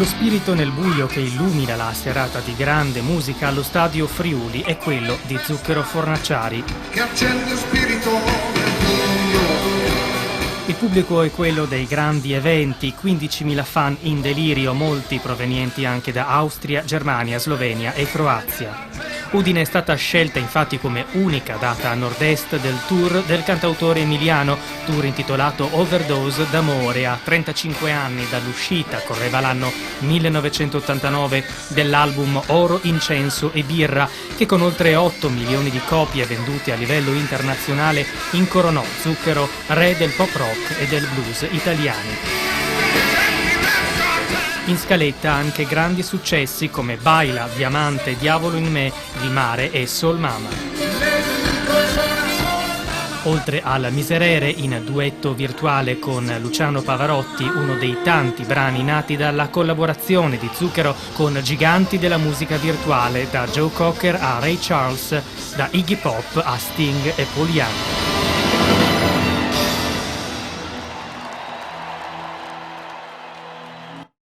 Lo spirito nel buio che illumina la serata di grande musica allo Stadio Friuli è quello di Zucchero Fornaciari. Che accende spirito nel buio. Il pubblico è quello dei grandi eventi, 15.000 fan in delirio, molti provenienti anche da Austria, Germania, Slovenia e Croazia. Udine è stata scelta infatti come unica data a nord-est del tour del cantautore emiliano, tour intitolato Overdose d'amore. A 35 anni dall'uscita, correva l'anno 1989, dell'album Oro, Incenso e Birra, che con oltre 8 milioni di copie vendute a livello internazionale incoronò Zucchero re del pop rock e del blues italiani. In scaletta anche grandi successi come Baila, Diamante, Diavolo in me, Di Mare e Soul Mama. Oltre al Miserere, in duetto virtuale con Luciano Pavarotti, uno dei tanti brani nati dalla collaborazione di Zucchero con giganti della musica virtuale, da Joe Cocker a Ray Charles, da Iggy Pop a Sting e Paul Young.